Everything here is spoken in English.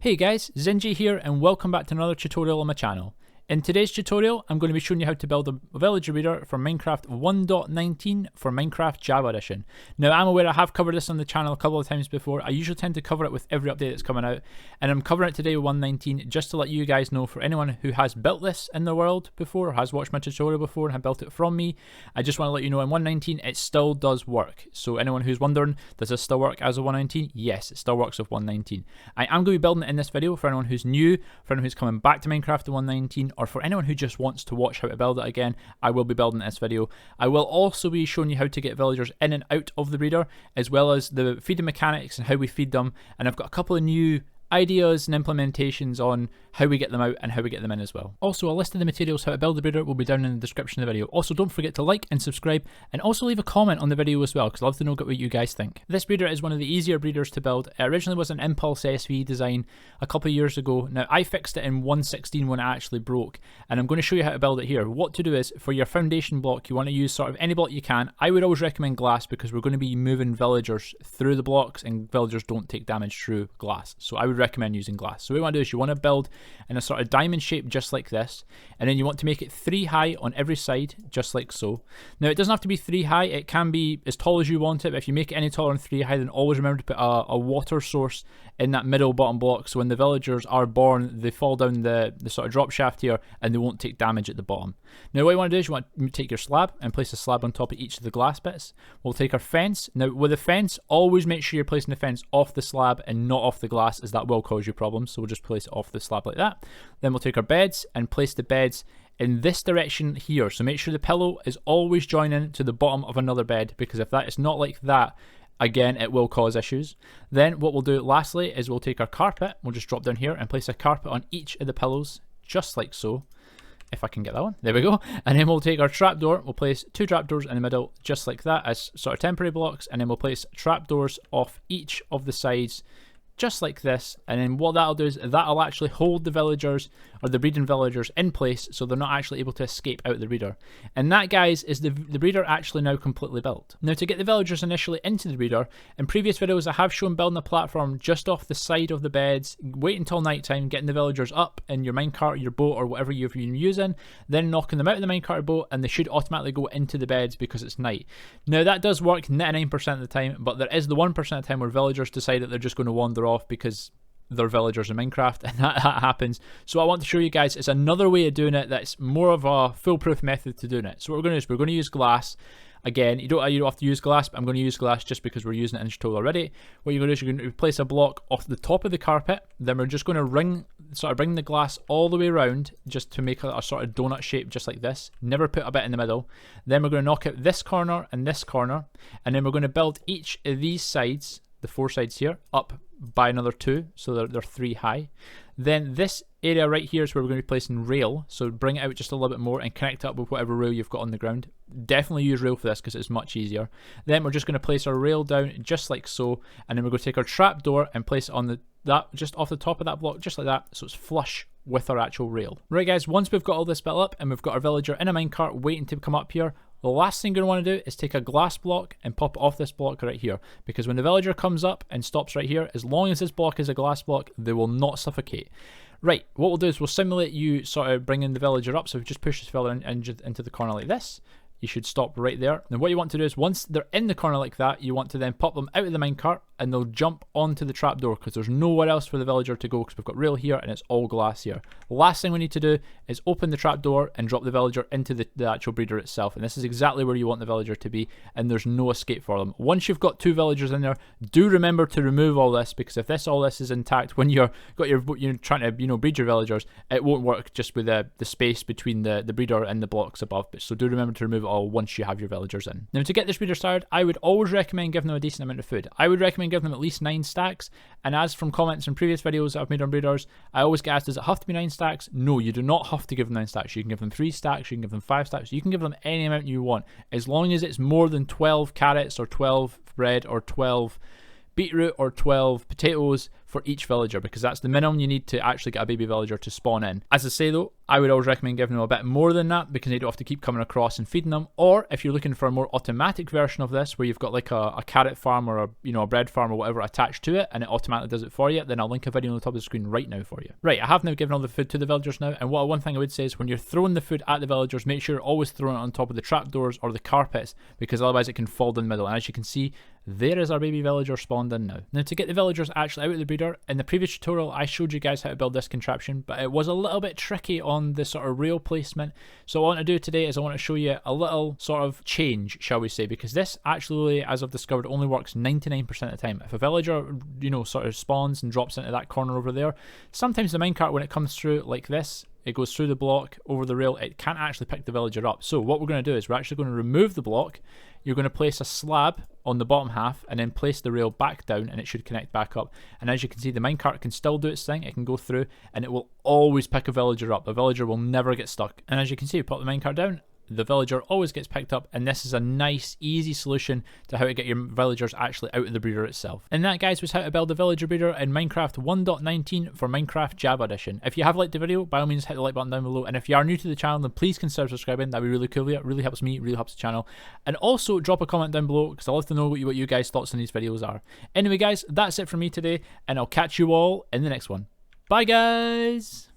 Hey guys, Zinji here and welcome back to another tutorial on my channel. In today's tutorial, I'm going to be showing you how to build a villager reader for Minecraft 1.19 for Minecraft Java Edition. Now, I'm aware I have covered this on the channel a couple of times before. I usually tend to cover it with every update that's coming out, and I'm covering it today with 1.19 just to let you guys know, for anyone who has built this in the world before, or has watched my tutorial before and have built it from me, I just want to let you know in 1.19 it still does work. So anyone who's wondering, does this still work as of 1.19? Yes, it still works with 1.19. I am going to be building it in this video for anyone who's new, for anyone who's coming back to Minecraft in 1.19, or for anyone who just wants to watch how to build it again. I will be building this video. I will also be showing you how to get villagers in and out of the reader, as well as the feeding mechanics and how we feed them, and I've got a couple of new ideas and implementations on how we get them out and how we get them in as well. Also, a list of the materials how to build the breeder will be down in the description of the video. Also, don't forget to like and subscribe, and also leave a comment on the video as well, because I'd love to know what you guys think. This breeder is one of the easier breeders to build. It originally was an Impulse SV design a couple of years ago. Now, I fixed it in 1.16 when it actually broke, and I'm going to show you how to build it here. What to do is, for your foundation block, you want to use sort of any block you can. I would always recommend glass, because we're going to be moving villagers through the blocks, and villagers don't take damage through glass. So I would recommend using glass. So what you want to do is you want to build in a sort of diamond shape just like this, and then you want to make it 3 high on every side just like so. Now, it doesn't have to be 3 high, it can be as tall as you want it, but if you make it any taller than 3 high, then always remember to put a water source in that middle bottom block, so when the villagers are born, they fall down the sort of drop shaft here and they won't take damage at the bottom. Now, what you want to do is you want to take your slab and place a slab on top of each of the glass bits. We'll take our fence. Now, with the fence, always make sure you're placing the fence off the slab and not off the glass, as that will cause you problems. So we'll just place it off the slab like that. Then we'll take our beds and place the beds in this direction here. So make sure the pillow is always joining to the bottom of another bed, because if that is not like that, again, it will cause issues. Then what we'll do lastly is we'll take our carpet. We'll just drop down here and place a carpet on each of the pillows, just like so. If I can get that one. There we go. And then we'll take our trapdoor. We'll place 2 trapdoors in the middle, just like that, as sort of temporary blocks. And then we'll place trapdoors off each of the sides, just like this. And then what that'll do is that'll actually hold the villagers, or the breeding villagers, in place, so they're not actually able to escape out the breeder. And that, guys, is the breeder actually now completely built. Now, to get the villagers initially into the breeder, in previous videos I have shown building a platform just off the side of the beds. Wait until night time, getting the villagers up in your minecart, your boat, or whatever you've been using, then knocking them out of the minecart or boat, and they should automatically go into the beds because it's night. Now, that does work 99% of the time, but there is the 1% of the time where villagers decide that they're just going to wander off because they're villagers in Minecraft, and that happens. So I want to show you guys, it's another way of doing it that's more of a foolproof method to doing it. So what we're going to do is we're going to use glass. Again, you don't have to use glass, but I'm going to use glass just because we're using it in the tutorial already. What you're going to do is you're going to place a block off the top of the carpet. Then we're just going to bring the glass all the way around, just to make a sort of donut shape, just like this. Never put a bit in the middle. Then we're going to knock out this corner and this corner, and then we're going to build each of these sides, the 4 sides here, up by another 2, so they're 3 high. Then this area right here is where we're going to be placing rail, so bring it out just a little bit more and connect it up with whatever rail you've got on the ground. Definitely use rail for this because it's much easier. Then we're just going to place our rail down just like so, and then we're going to take our trapdoor and place it on that just off the top of that block, just like that, so it's flush with our actual rail. Right, guys, once we've got all this built up and we've got our villager in a minecart waiting to come up here, the last thing you're going to want to do is take a glass block and pop it off this block right here, because when the villager comes up and stops right here, as long as this block is a glass block, they will not suffocate. Right, what we'll do is we'll simulate you sort of bringing the villager up. So if you just push this villager into the corner like this, you should stop right there. Then what you want to do is, once they're in the corner like that, you want to then pop them out of the minecart, and they'll jump onto the trapdoor, because there's nowhere else for the villager to go, because we've got rail here and it's all glass here. The last thing we need to do is open the trapdoor and drop the villager into the actual breeder itself, and this is exactly where you want the villager to be, and there's no escape for them. Once you've got 2 villagers in there, do remember to remove all this, because if all this is intact when you're trying to breed your villagers, it won't work just with the space between the breeder and the blocks above. So do remember to remove it all once you have your villagers in. Now, to get this breeder started, I would always recommend giving them a decent amount of food. I would recommend giving them at least 9 stacks, and as from comments in previous videos that I've made on breeders, I always get asked, does it have to be 9 stacks? No, you do not have to give them 9 stacks. You can give them 3 stacks, you can give them 5 stacks, you can give them any amount you want, as long as it's more than 12 carrots or 12 bread or 12 beetroot or 12 potatoes for each villager, because that's the minimum you need to actually get a baby villager to spawn in. As I say though, I would always recommend giving them a bit more than that, because you don't have to keep coming across and feeding them. Or if you're looking for a more automatic version of this, where you've got like a carrot farm or a bread farm or whatever attached to it, and it automatically does it for you, then I'll link a video on the top of the screen right now for you. Right, I have now given all the food to the villagers now, and one thing I would say is when you're throwing the food at the villagers, make sure you're always throwing it on top of the trapdoors or the carpets, because otherwise it can fall down the middle. And as you can see, there is our baby villager spawned in now. Now to get the villagers actually out of the breeder, in the previous tutorial I showed you guys how to build this contraption, but it was a little bit tricky on the sort of rail placement. So what I want to do today is I want to show you a little sort of change, shall we say, because this actually, as I've discovered, only works 99% of the time. If a villager, sort of spawns and drops into that corner over there, sometimes the minecart, when it comes through like this, it goes through the block, over the rail, it can't actually pick the villager up. So what we're going to do is we're actually going to remove the block. You're going to place a slab on the bottom half and then place the rail back down, and it should connect back up. And as you can see, the minecart can still do its thing. It can go through and it will always pick a villager up. The villager will never get stuck. And as you can see, we pop the minecart down, the villager always gets picked up, and this is a nice easy solution to how to get your villagers actually out of the breeder itself. And that, guys, was how to build a villager breeder in Minecraft 1.19 for Minecraft Java Edition. If you have liked the video, by all means hit the like button down below, and if you are new to the channel, then please consider subscribing. That'd be really cool. It really helps me, really helps the channel. And also drop a comment down below, because I'd love to know what you guys' thoughts on these videos are. Anyway guys, that's it from me today, and I'll catch you all in the next one. Bye guys!